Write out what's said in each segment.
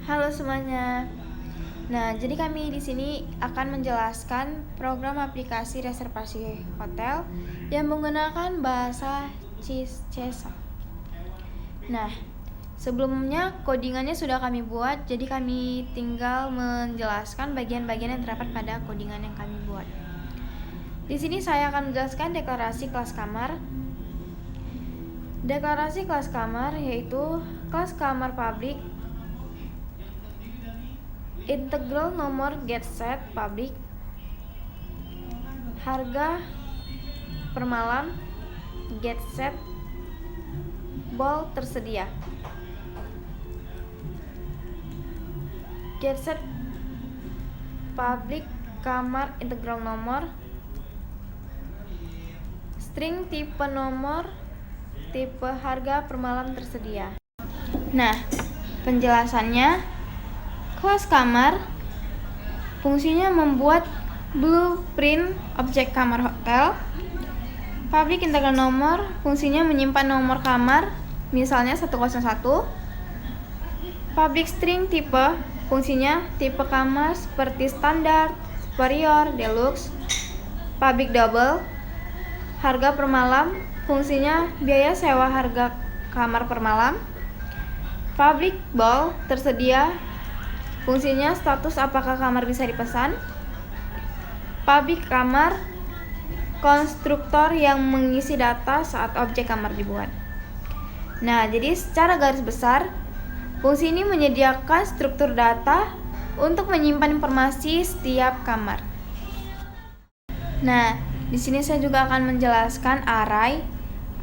Halo semuanya. Nah, jadi kami di sini akan menjelaskan program aplikasi reservasi hotel yang menggunakan bahasa CISA. Nah, sebelumnya codingannya sudah kami buat, jadi kami tinggal menjelaskan bagian-bagian yang terdapat pada codingan yang kami buat. Di sini saya akan menjelaskan deklarasi kelas kamar. Deklarasi kelas kamar yaitu kelas kamar publik, integral nomor get set public, harga per malam get set ball tersedia. Get set public kamar integral nomor, string tipe nomor, tipe harga per malam tersedia. Nah, penjelasannya, kelas kamar fungsinya membuat blueprint objek kamar hotel. Public integral nomor fungsinya menyimpan nomor kamar, misalnya 101. Public string tipe fungsinya tipe kamar seperti standar, superior, deluxe. Public double harga per malam fungsinya biaya sewa harga kamar per malam. Public ball tersedia fungsinya status apakah kamar bisa dipesan. Public kamar konstruktor yang mengisi data saat objek kamar dibuat. Nah, jadi secara garis besar, fungsi ini menyediakan struktur data untuk menyimpan informasi setiap kamar. Nah, di sini saya juga akan menjelaskan array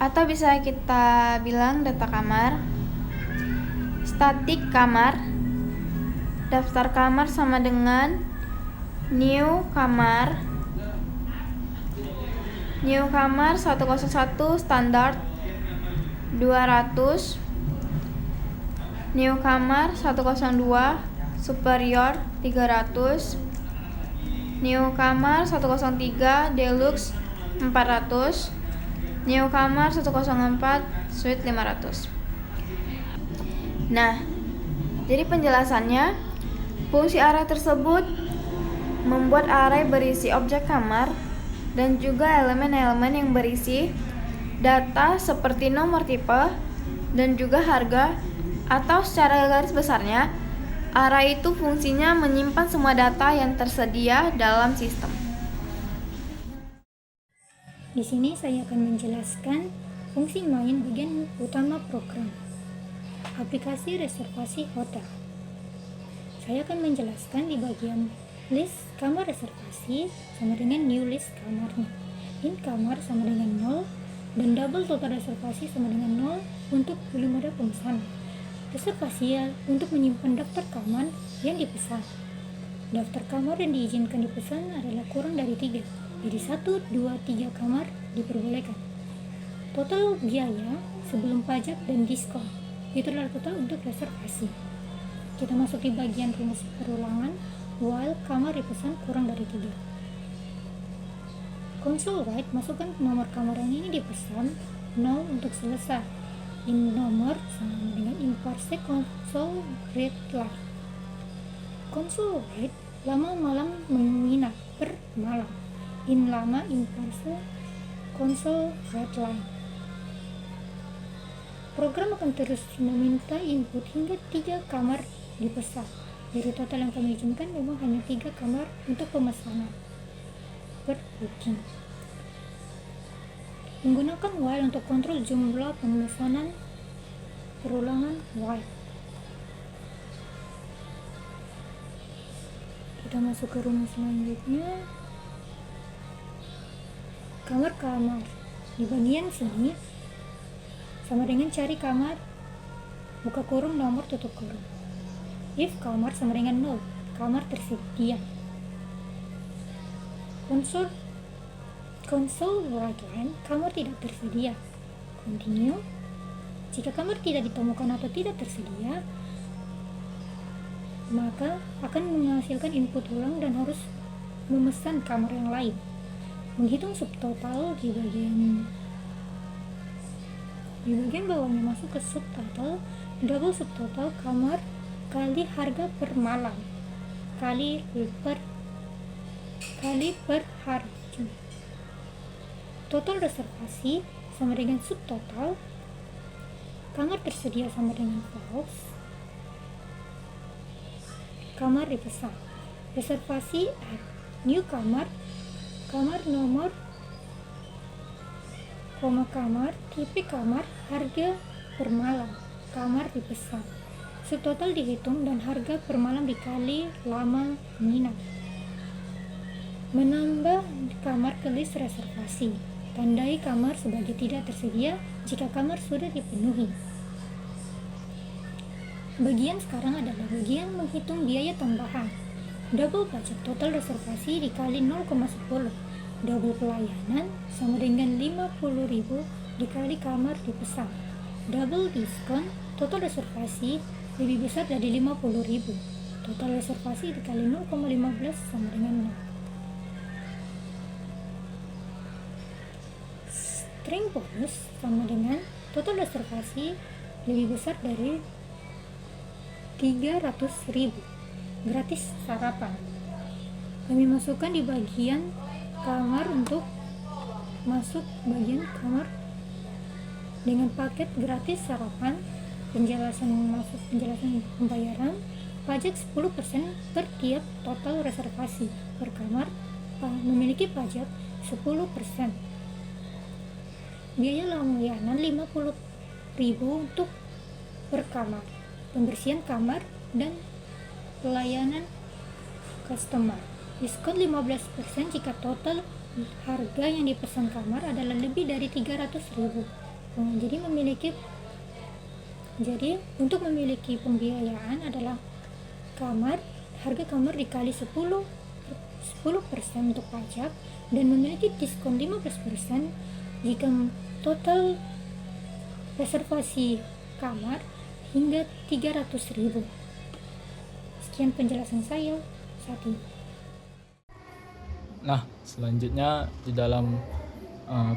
atau bisa kita bilang data kamar, statik kamar. Daftar kamar sama dengan new kamar. New kamar 101 standar 200. New kamar 102 superior 300. New kamar 103 deluxe 400. New kamar 104 suite 500. Nah, jadi penjelasannya, fungsi array tersebut membuat array berisi objek kamar dan juga elemen-elemen yang berisi data seperti nomor tipe dan juga harga, atau secara garis besarnya, array itu fungsinya menyimpan semua data yang tersedia dalam sistem. Di sini saya akan menjelaskan fungsi main bagian utama program aplikasi reservasi hotel. Saya akan menjelaskan di bagian list kamar reservasi sama dengan new list kamarnya. In kamar sama dengan 0 dan double total reservasi sama dengan 0 untuk belum ada pemesanan. Reservasi untuk menyimpan daftar kamar yang dipesan. Daftar kamar yang diizinkan dipesan adalah kurang dari 3. Jadi 1, 2, 3 kamar diperbolehkan. Total biaya sebelum pajak dan diskon. Itulah total untuk reservasi. Kita masuk di bagian rumus perulangan while kamar dipesan kurang dari 3. Console write, masukkan nomor kamar yang ini dipesan 0 untuk selesai. In nomor sama dengan in parse console read line. Console write, lama malam menginap per malam. In lama in parse console read line. Program akan terus meminta input hingga 3 kamar dipesan. Dari total yang kami izinkan memang hanya 3 kamar untuk pemesanan per booking. Menggunakan while untuk kontrol jumlah pemesanan perulangan while. Kita masuk ke rumus selanjutnya. Kamar-kamar di bagian sini sama dengan cari kamar, buka kurung, nomor, tutup kurung. If kamar sama dengan 0, kamar tersedia. Console write line, kamar tidak tersedia. Continue. Jika kamar tidak ditemukan atau tidak tersedia, maka akan menghasilkan input ulang dan harus memesan kamar yang lain. Menghitung subtotal di bagian bawahnya masuk ke subtotal, double subtotal kamar kali harga per malam kali per hari. Total reservasi sama dengan subtotal, kamar tersedia sama dengan false, kamar dipesan. Reservasi at new kamar nomor, kamar, tipe kamar, harga per malam, kamar dipesan. Subtotal dihitung dan harga per malam dikali lama menginap. Menambah kamar ke list reservasi. Tandai kamar sebagai tidak tersedia jika kamar sudah dipenuhi. Bagian sekarang adalah bagian menghitung biaya tambahan. Double pajak total reservasi dikali 0,10. Double pelayanan sama dengan 50.000 dikali kamar dipesan. Double diskon total reservasi lebih besar dari 50.000. Total reservasi dikali 0,15 sama dengan 0. String bonus sama dengan total reservasi lebih besar dari 300.000. Gratis sarapan. Kami masukkan di bagian kamar untuk masuk bagian kamar dengan paket gratis sarapan, penjelasan pembayaran, pajak 10% per tiap total reservasi per kamar memiliki pajak 10%. Biaya layanan 50.000 untuk per kamar, pembersihan kamar dan pelayanan customer. Diskon 15% jika total harga yang dipesan kamar adalah lebih dari 300.000. Jadi untuk memiliki pembiayaan adalah harga kamar dikali 10% untuk pajak dan memiliki diskon 15% jika total reservasi kamar hingga 300.000. Sekian penjelasan saya saat ini. Nah, selanjutnya di dalam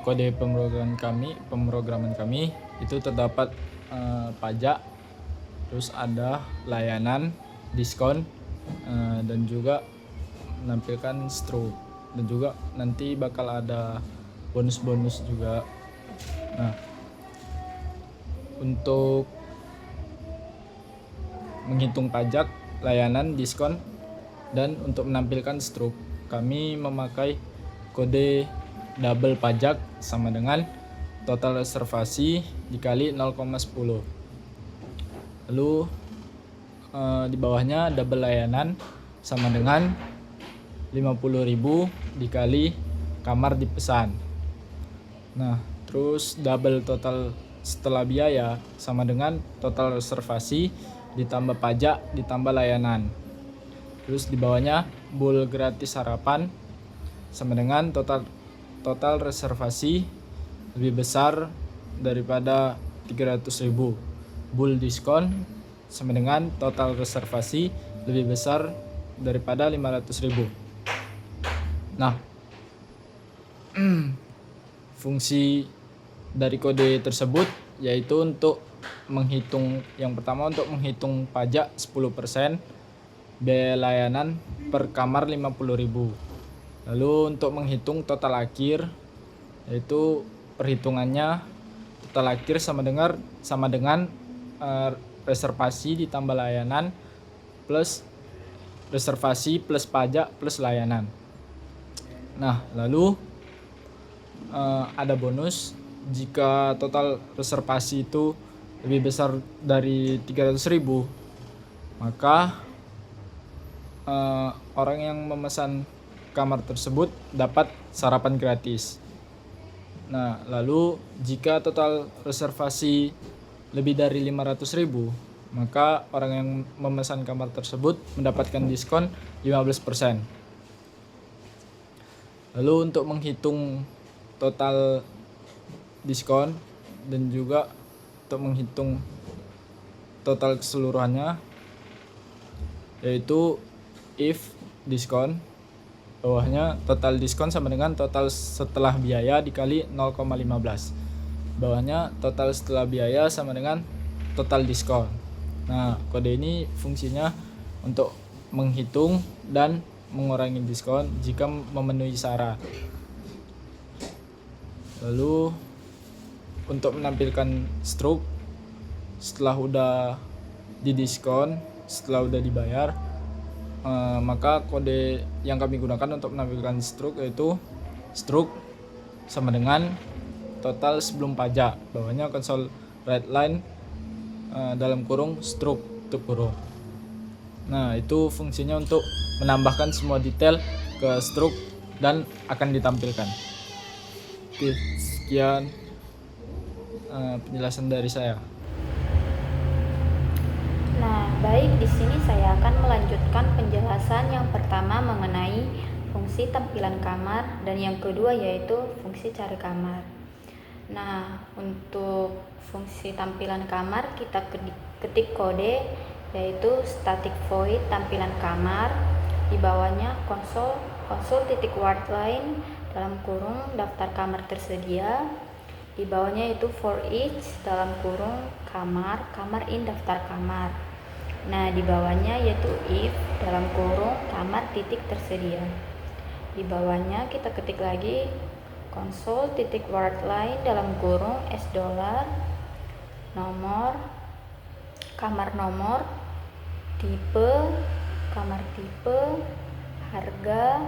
kode pemrograman kami itu terdapat pajak, terus ada layanan, diskon, dan juga menampilkan stroke, dan juga nanti bakal ada bonus-bonus juga. Nah, untuk menghitung pajak, layanan, diskon, dan untuk menampilkan stroke, kami memakai kode double pajak sama dengan total reservasi dikali 0,10. Lalu di bawahnya double layanan sama dengan 50.000 dikali kamar dipesan. Nah, terus double total setelah biaya sama dengan total reservasi ditambah pajak ditambah layanan. Terus di bawahnya bull gratis sarapan sama dengan total reservasi lebih besar daripada 300.000. Bull diskon sama dengan total reservasi lebih besar daripada 500.000. Nah, fungsi dari kode tersebut yaitu untuk menghitung, yang pertama untuk menghitung pajak 10%, biaya layanan per kamar 50.000. Lalu untuk menghitung total akhir, yaitu perhitungannya total akhir sama dengan reservasi ditambah layanan plus reservasi plus pajak plus layanan. Nah, lalu ada bonus jika total reservasi itu lebih besar dari 300.000, maka orang yang memesan kamar tersebut dapat sarapan gratis. Nah, lalu jika total reservasi lebih dari 500.000, maka orang yang memesan kamar tersebut mendapatkan diskon 15%. Lalu untuk menghitung total diskon dan juga untuk menghitung total keseluruhannya, yaitu if diskon, bawahnya total diskon sama dengan total setelah biaya dikali 0,15. Bawahnya total setelah biaya sama dengan total diskon. Nah, kode ini fungsinya untuk menghitung dan mengurangi diskon jika memenuhi syarat. Lalu untuk menampilkan stroke setelah udah didiskon, setelah udah dibayar, maka kode yang kami gunakan untuk menampilkan stroke yaitu stroke sama dengan total sebelum pajak, bawahnya konsol red line dalam kurung stroke tutup kurung. Nah, itu fungsinya untuk menambahkan semua detail ke stroke dan akan ditampilkan. Oke, sekian penjelasan dari saya. Nah, baik, di sini saya akan melanjutkan penjelasan yang pertama mengenai fungsi tampilan kamar dan yang kedua yaitu fungsi cari kamar. Nah, untuk fungsi tampilan kamar kita ketik kode yaitu static void tampilan kamar, di bawahnya konsol titik word line dalam kurung daftar kamar tersedia, di bawahnya itu for each dalam kurung kamar in daftar kamar. Nah, di bawahnya yaitu if dalam kurung kamar titik tersedia. Di bawahnya kita ketik lagi konsol titik word line dalam kurung $, nomor, kamar nomor, tipe, kamar tipe, harga,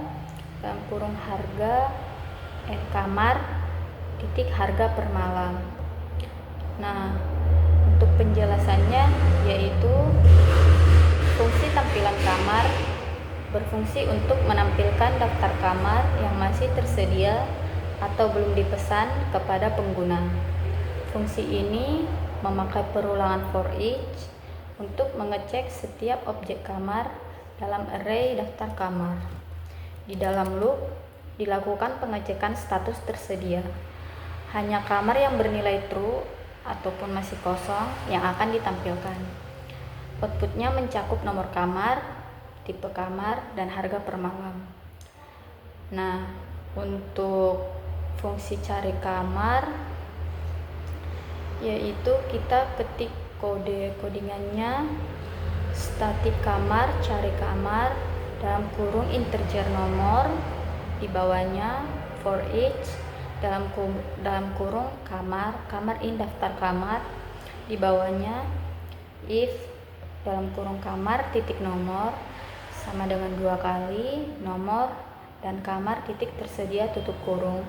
dalam kurung harga, kamar, titik harga per malam. Nah, untuk penjelasannya yaitu fungsi tampilan kamar berfungsi untuk menampilkan daftar kamar yang masih tersedia atau belum dipesan kepada pengguna. Fungsi ini memakai perulangan for each untuk mengecek setiap objek kamar dalam array daftar kamar. Di dalam loop dilakukan pengecekan status tersedia. Hanya kamar yang bernilai true ataupun masih kosong yang akan ditampilkan. Outputnya mencakup nomor kamar, tipe kamar, dan harga per malam. Nah, untuk fungsi cari kamar yaitu kita ketik codingannya static kamar cari kamar dalam kurung integer nomor, di bawahnya for each dalam kurung kamar in daftar kamar, di bawahnya if dalam kurung kamar titik nomor sama dengan 2 kali nomor dan kamar titik tersedia tutup kurung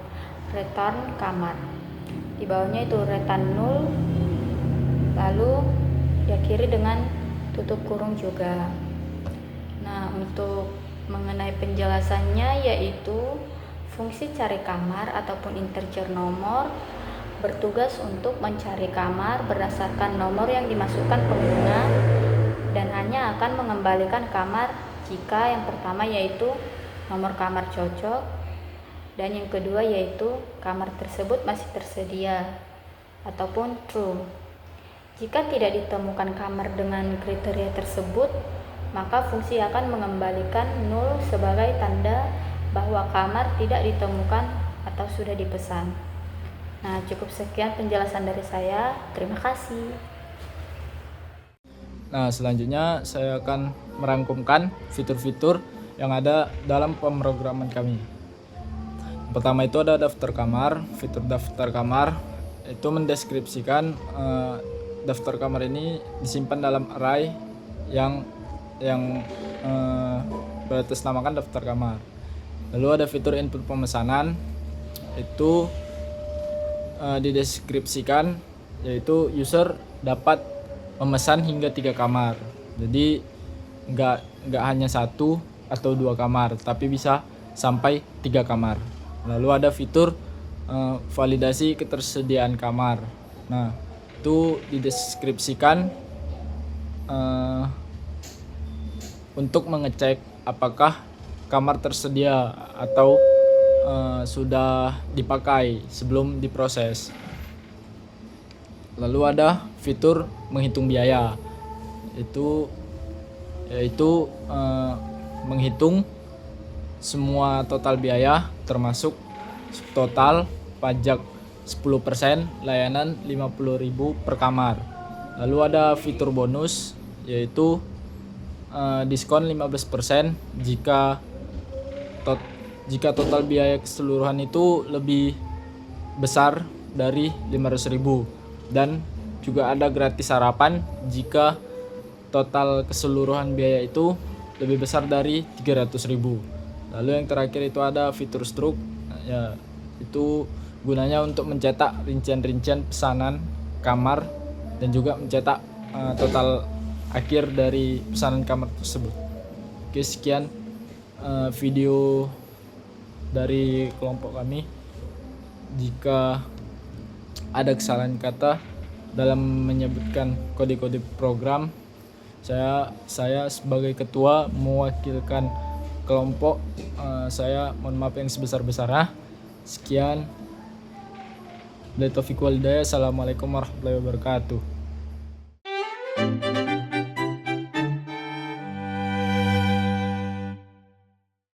return kamar, di bawahnya itu return null, lalu diakhiri dengan tutup kurung juga. Nah, untuk mengenai penjelasannya yaitu fungsi cari kamar ataupun integer nomor bertugas untuk mencari kamar berdasarkan nomor yang dimasukkan pengguna dan hanya akan mengembalikan kamar jika yang pertama yaitu nomor kamar cocok dan yang kedua yaitu kamar tersebut masih tersedia ataupun true. Jika tidak ditemukan kamar dengan kriteria tersebut, maka fungsi akan mengembalikan null sebagai tanda bahwa kamar tidak ditemukan atau sudah dipesan. Nah, cukup sekian penjelasan dari saya. Terima kasih. Nah, selanjutnya saya akan merangkumkan fitur-fitur yang ada dalam pemrograman kami. Pertama itu ada daftar kamar. Fitur daftar kamar itu mendeskripsikan daftar kamar ini disimpan dalam array yang beratasnamakan daftar kamar. Lalu ada fitur input pemesanan, itu dideskripsikan yaitu user dapat memesan hingga 3 kamar. Jadi nggak hanya 1 atau 2 kamar, tapi bisa sampai 3 kamar. Lalu ada fitur validasi ketersediaan kamar. Nah, itu dideskripsikan untuk mengecek apakah kamar tersedia atau sudah dipakai sebelum diproses. Lalu ada fitur menghitung biaya. Itu yaitu menghitung semua total biaya termasuk total pajak 10%, layanan 50.000 per kamar. Lalu ada fitur bonus yaitu diskon 15% jika total biaya keseluruhan itu lebih besar dari 500.000, dan juga ada gratis sarapan jika total keseluruhan biaya itu lebih besar dari 300.000. Lalu yang terakhir itu ada fitur struk, ya itu gunanya untuk mencetak rincian-rincian pesanan kamar dan juga mencetak total akhir dari pesanan kamar tersebut. Oke, sekian video dari kelompok kami. Jika ada kesalahan kata dalam menyebutkan kode-kode program, saya sebagai ketua mewakilkan kelompok, saya mohon maaf yang sebesar-besarnya. Sekian. Assalamualaikum warahmatullahi wabarakatuh.